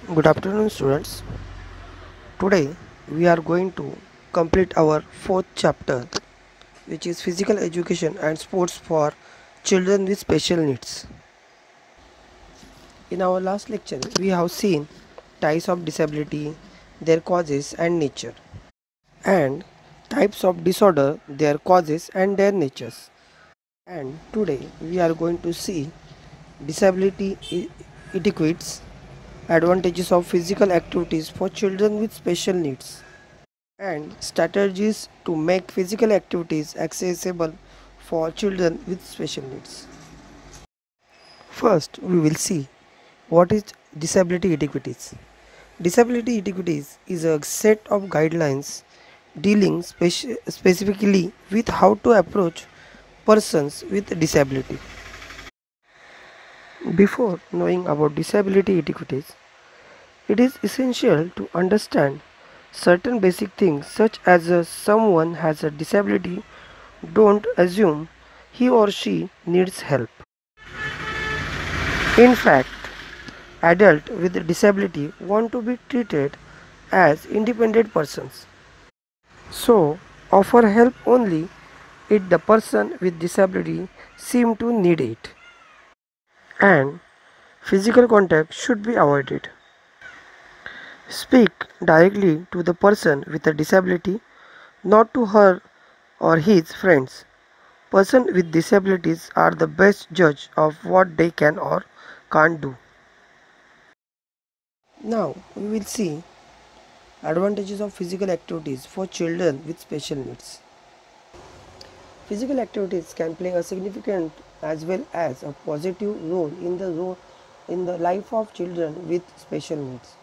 Good afternoon, students. Today we are going to complete our fourth chapter, which is physical education and sports for children with special needs. In our last lecture, we have seen types of disability, their causes and nature, and types of disorder, their causes and their natures. And today we are going to see disability etiquettes, advantages of physical activities for children with special needs, and strategies to make physical activities accessible for children with special needs. First, we will see what is disability etiquettes. Disability etiquettes is a set of guidelines dealing specifically with how to approach persons with disability. Before knowing about disability etiquettes, it is essential to understand certain basic things such as someone has a disability. Don't assume he or she needs help. In fact, adults with disability want to be treated as independent persons. So, offer help only if the person with disability seem to need it. And physical contact should be avoided. Speak directly to the person with a disability, not to her or his friends. Persons with disabilities are the best judge of what they can or can't do. Now we will see advantages of physical activities for children with special needs. Physical activities can play a significant as well as a positive role in the life of children with special needs.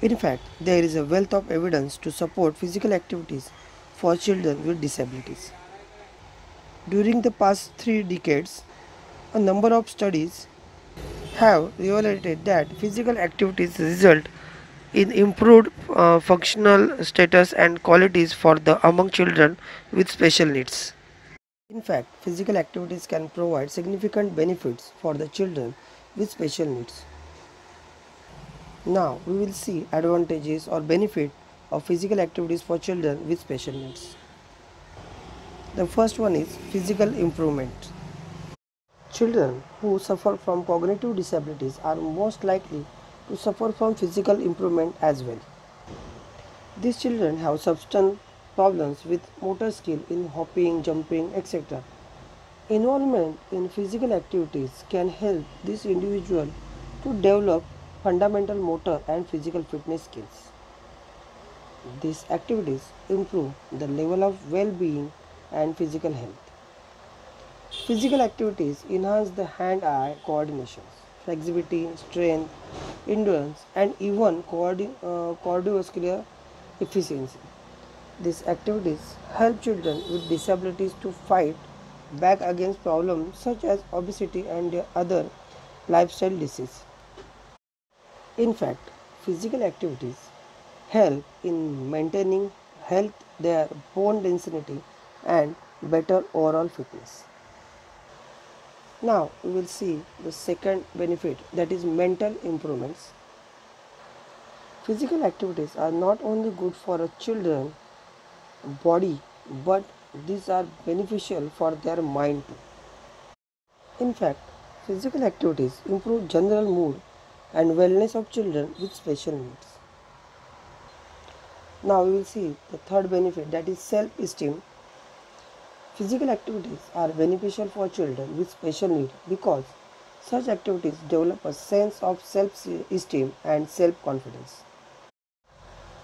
In fact, there is a wealth of evidence to support physical activities for children with disabilities. During the past 3 decades, a number of studies have revealed that physical activities result in improved functional status and qualities for the among children with special needs. In fact, physical activities can provide significant benefits for the children with special needs. Now we will see advantages or benefit of physical activities for children with special needs. The first one is physical improvement. Children who suffer from cognitive disabilities are most likely to suffer from physical improvement as well. These children have substantial problems with motor skill in hopping, jumping, etc. Involvement in physical activities can help this individual to develop fundamental motor and physical fitness skills. These activities improve the level of well-being and physical health. Physical activities enhance the hand-eye coordination, flexibility, strength, endurance, and even cardiovascular efficiency. These activities help children with disabilities to fight back against problems such as obesity and other lifestyle diseases. In fact, physical activities help in maintaining health, their bone density, and better overall fitness. Now we will see the second benefit, that is mental improvements. Physical activities are not only good for a children body, but these are beneficial for their mind too. In fact, physical activities improve general mood and wellness of children with special needs. Now we will see the third benefit, that is self-esteem. Physical activities are beneficial for children with special needs because such activities develop a sense of self-esteem and self-confidence.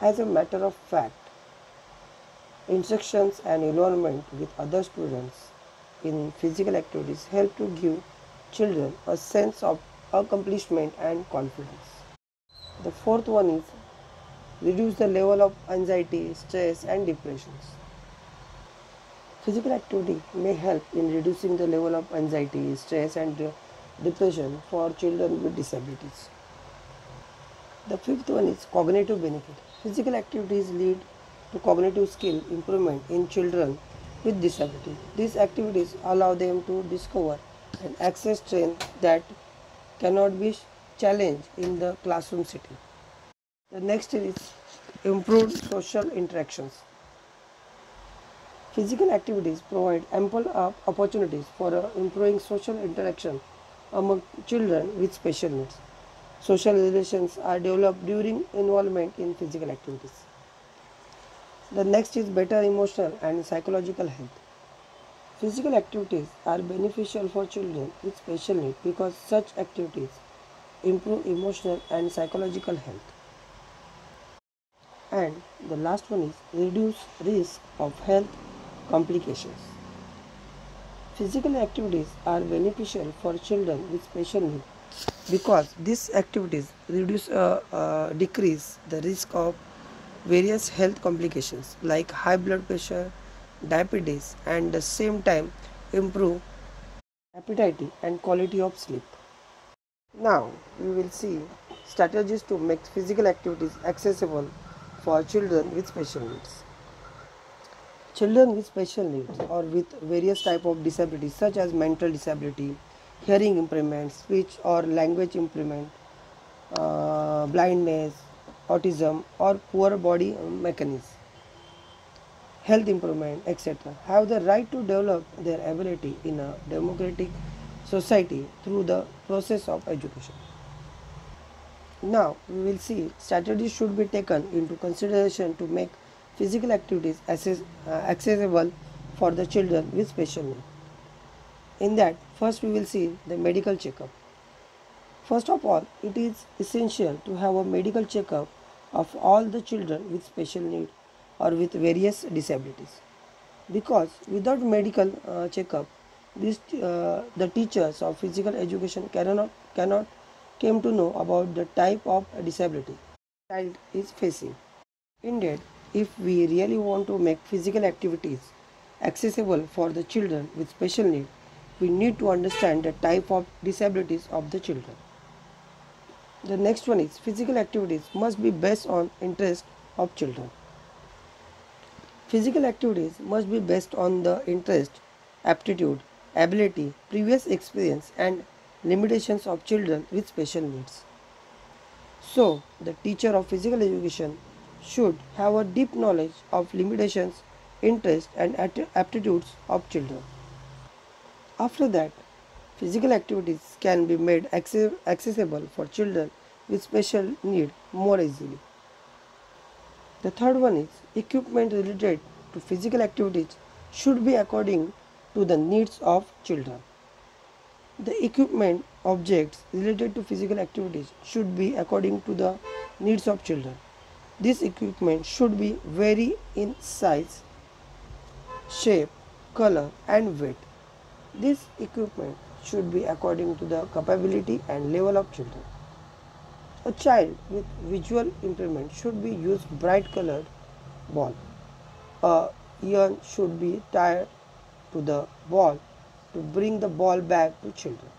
As a matter of fact, instructions and involvement with other students in physical activities help to give children a sense of accomplishment and confidence. The fourth one is reduce the level of anxiety, stress and depressions. Physical activity may help in reducing the level of anxiety, stress and depression for children with disabilities. The fifth one is cognitive benefit. Physical activities lead to cognitive skill improvement in children with disability. These activities allow them to discover and access strengths that cannot be challenge in the classroom setting. The next is improved social interactions. Physical activities provide ample opportunities for improving social interaction among children with special needs. Social relations are developed during involvement in physical activities. The next is better emotional and psychological health. Physical activities are beneficial for children with special needs because such activities improve emotional and psychological health. And the last one is reduce risk of health complications. Physical activities are beneficial for children with special needs because these activities decrease the risk of various health complications like high blood pressure, diabetes, and at the same time improve appetite and quality of sleep. Now we will see strategies to make physical activities accessible for children with special needs. Children with special needs or with various type of disabilities such as mental disability, hearing impairment, speech or language impairment, blindness, autism or poor body mechanics, health improvement, etc., have the right to develop their ability in a democratic society through the process of education. Now we will see strategies should be taken into consideration to make physical activities accessible for the children with special needs. In that, first we will see the medical checkup. First of all, it is essential to have a medical checkup of all the children with special needs or with various disabilities, because without medical checkup, the teachers of physical education cannot came to know about the type of disability child is facing. Indeed, if we really want to make physical activities accessible for the children with special needs, we need to understand the type of disabilities of the children. The next one is physical activities must be based on interest of children. Physical activities must be based on the interest, aptitude, ability, previous experience and limitations of children with special needs. So, the teacher of physical education should have a deep knowledge of limitations, interests and aptitudes of children. After that, physical activities can be made accessible for children with special need more easily. The third one is equipment related to physical activities should be according to the needs of children. The equipment objects related to physical activities should be according to the needs of children. This equipment should be vary in size, shape, color and weight. This equipment should be according to the capability and level of children. A child with visual impairment should be used bright colored ball. A yarn should be tied to the ball to bring the ball back to children.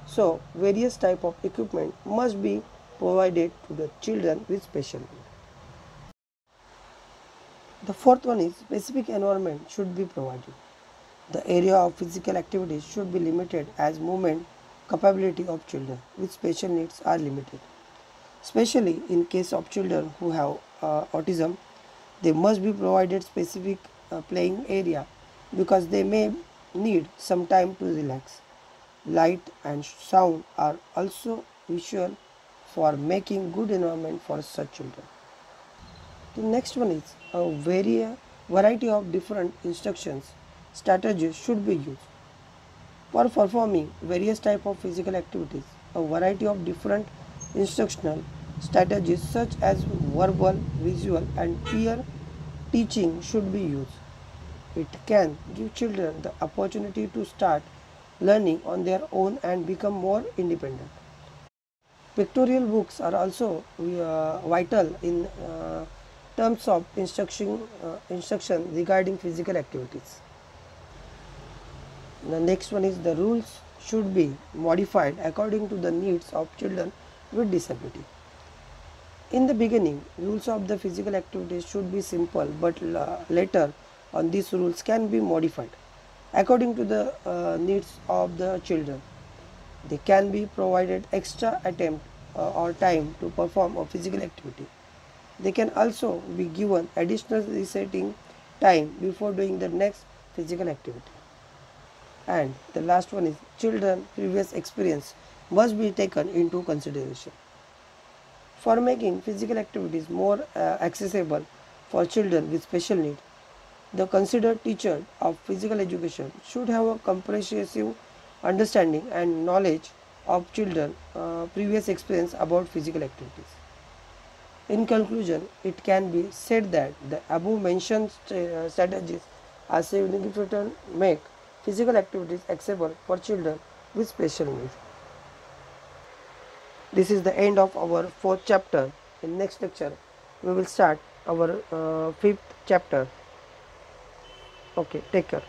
So, various type of equipment must be provided to the children with special needs. The fourth one is specific environment should be provided. The area of physical activities should be limited as movement capability of children with special needs are limited. Especially in case of children who have autism, they must be provided specific playing area because they may need some time to relax. Light and sound are also visual for making good environment for such children. The next one is a variety of different instructions strategies should be used. For performing various type of physical activities, a variety of different instructional strategies such as verbal, visual and peer teaching should be used. It can give children the opportunity to start learning on their own and become more independent. Pictorial books are also vital in terms of instruction regarding physical activities. The next one is the rules should be modified according to the needs of children with disability. In the beginning, rules of the physical activities should be simple, but later on these rules can be modified according to the needs of the children. They can be provided extra attempt or time to perform a physical activity. They can also be given additional resetting time before doing the next physical activity. And the last one is children's previous experience must be taken into consideration. For making physical activities more accessible for children with special needs, the considered teacher of physical education should have a comprehensive understanding and knowledge of children's previous experience about physical activities. In conclusion, it can be said that the above mentioned strategies are significant make physical activities accessible for children with special needs. This is the end of our fourth chapter. In next lecture, we will start our fifth chapter. Okay, take care.